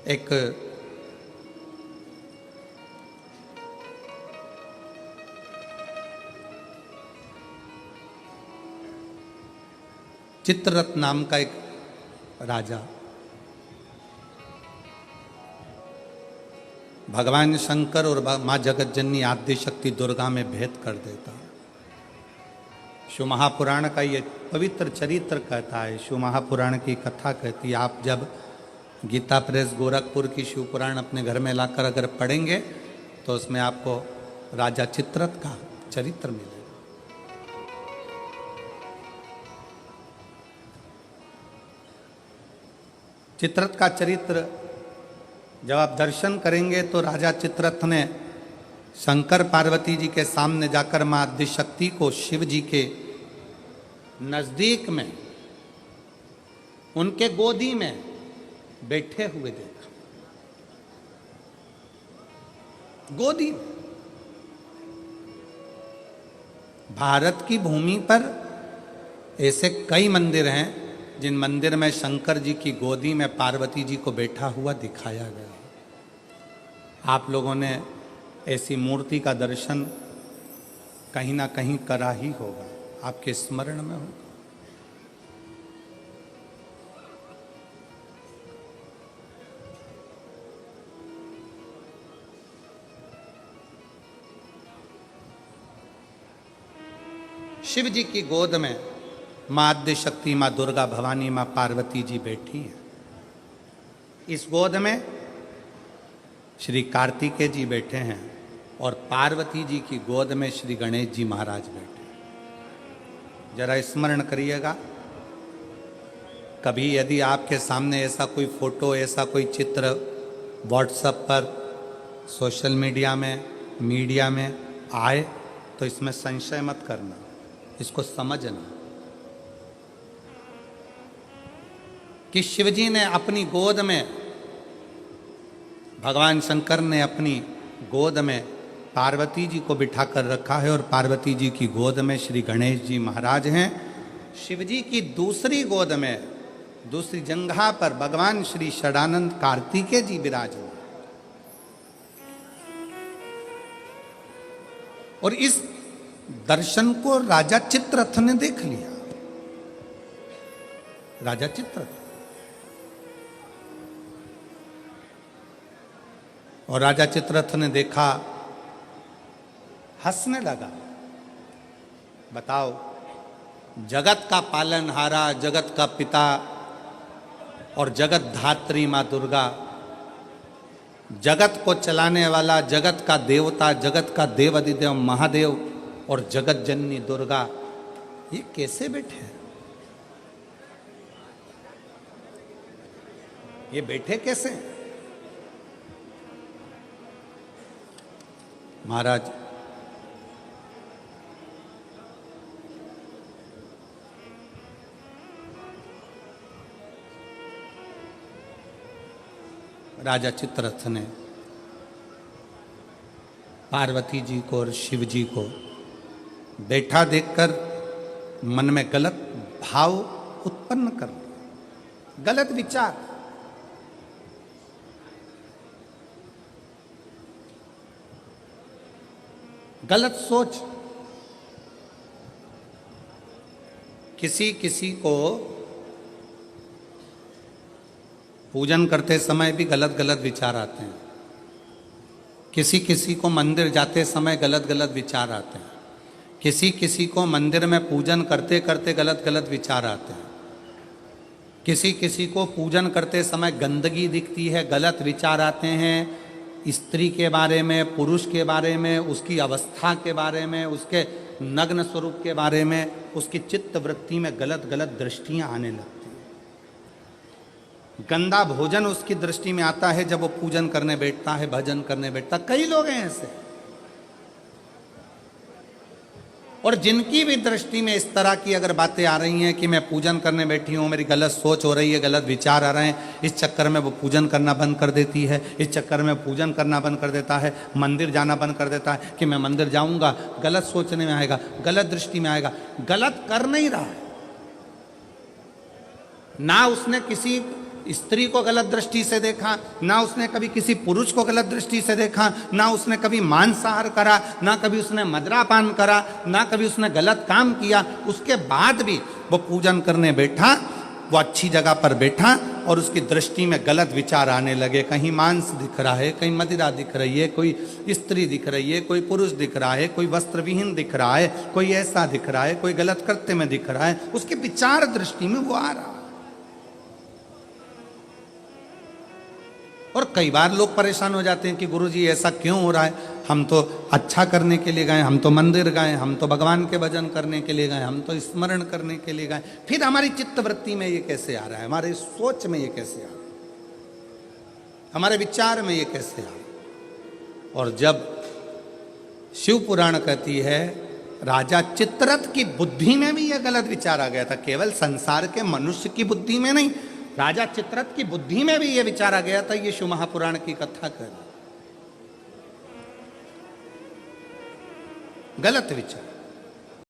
एक चित्ररथ नाम का एक राजा भगवान शंकर और मां जगत जननी आद्य शक्ति दुर्गा में भेद कर देता। शिव महापुराण का ये पवित्र चरित्र कहता है, शिव महापुराण की कथा कहती है, आप जब गीता प्रेस गोरखपुर की शिव पुराण अपने घर में लाकर अगर पढ़ेंगे तो उसमें आपको राजा चित्ररथ का चरित्र मिलेगा। चित्ररथ का चरित्र जब आप दर्शन करेंगे तो राजा चित्ररथ ने शंकर पार्वती जी के सामने जाकर मां आदिशक्ति को शिव जी के नजदीक में उनके गोदी में बैठे हुए देखा। गोदी में। भारत की भूमि पर ऐसे कई मंदिर हैं जिन मंदिर में शंकर जी की गोदी में पार्वती जी को बैठा हुआ दिखाया गया। आप लोगों ने ऐसी मूर्ति का दर्शन कहीं ना कहीं करा ही होगा, आपके स्मरण में होगा। शिव जी की गोद में मां आद्य शक्ति, मां दुर्गा भवानी, मां पार्वती जी बैठी हैं। इस गोद में श्री कार्तिकेय जी बैठे हैं और पार्वती जी की गोद में श्री गणेश जी महाराज बैठे हैं। जरा स्मरण करिएगा, कभी यदि आपके सामने ऐसा कोई फोटो, ऐसा कोई चित्र व्हाट्सएप पर, सोशल मीडिया में आए तो इसमें संशय मत करना, इसको समझना कि शिवजी ने अपनी गोद में, भगवान शंकर ने अपनी गोद में पार्वती जी को बिठाकर रखा है और पार्वती जी की गोद में श्री गणेश जी महाराज हैं। शिवजी की दूसरी गोद में, दूसरी जंघा पर भगवान श्री षडानंद कार्तिकेय जी विराजमान। और इस दर्शन को राजा चित्ररथ ने देख लिया। राजा चित्ररथ और राजा चित्ररथ ने देखा, हंसने लगा। बताओ, जगत का पालनहारा, जगत का पिता और जगत धात्री मां दुर्गा, जगत को चलाने वाला, जगत का देवता, जगत का देवाधिदेव महादेव और जगत जननी दुर्गा, ये कैसे बैठे हैं? ये बैठे कैसे हैं? महाराज, राजा चित्ररथ ने पार्वती जी को और शिव जी को बैठा देखकर मन में गलत भाव उत्पन्न कर लिया, गलत विचार। गलत सोच। किसी किसी को पूजन करते समय भी गलत गलत विचार आते हैं, किसी किसी को मंदिर जाते समय गलत गलत विचार आते हैं, किसी किसी को मंदिर में पूजन करते करते गलत गलत विचार आते हैं, किसी किसी को पूजन करते समय गंदगी दिखती है, गलत विचार आते हैं, स्त्री के बारे में, पुरुष के बारे में, उसकी अवस्था के बारे में, उसके नग्न स्वरूप के बारे में, उसकी चित्त वृत्ति में गलत गलत दृष्टियां आने लगती हैं। गंदा भोजन उसकी दृष्टि में आता है जब वो पूजन करने बैठता है, भजन करने बैठता। कई लोग हैं ऐसे, और जिनकी भी दृष्टि में इस तरह की अगर बातें आ रही हैं कि मैं पूजन करने बैठी हूँ, मेरी गलत सोच हो रही है, गलत विचार आ रहे हैं, इस चक्कर में वो पूजन करना बंद कर देती है, इस चक्कर में पूजन करना बंद कर देता है, मंदिर जाना बंद कर देता है कि मैं मंदिर जाऊंगा, गलत सोचने में आएगा, गलत दृष्टि में आएगा। गलत कर नहीं रहा है, ना उसने किसी स्त्री को गलत दृष्टि से देखा, ना उसने कभी किसी पुरुष को गलत दृष्टि से देखा, ना उसने कभी मांसाहार करा, ना कभी उसने मदिरापान करा, ना कभी उसने गलत काम किया। उसके बाद भी वो पूजन करने बैठा, वो अच्छी जगह पर बैठा और उसकी दृष्टि में गलत विचार आने लगे। कहीं मांस दिख रहा है, कहीं मदिरा दिख रही है, कोई स्त्री दिख रही है, कोई पुरुष दिख रहा है, कोई वस्त्र विहीन दिख रहा है, कोई ऐसा दिख रहा है, कोई गलत कृत्य में दिख रहा है, उसके विचार दृष्टि में वो आ रहा है। और कई बार लोग परेशान हो जाते हैं कि गुरुजी ऐसा क्यों हो रहा है, हम तो अच्छा करने के लिए गए, हम तो मंदिर गए, हम तो भगवान के भजन करने के लिए गए, हम तो स्मरण करने के लिए गए, फिर हमारी चित्तवृत्ति में ये कैसे आ रहा है, हमारे सोच में ये कैसे आ रहा है, हमारे विचार में ये कैसे आ रहा है। और जब शिव पुराण कहती है राजा चित्ररथ की बुद्धि में भी यह गलत विचार आ गया था, केवल संसार के मनुष्य की बुद्धि में नहीं, राजा चित्ररथ की बुद्धि में भी यह विचार आ गया था। ये शिव महापुराण की कथा कर गलत विचार।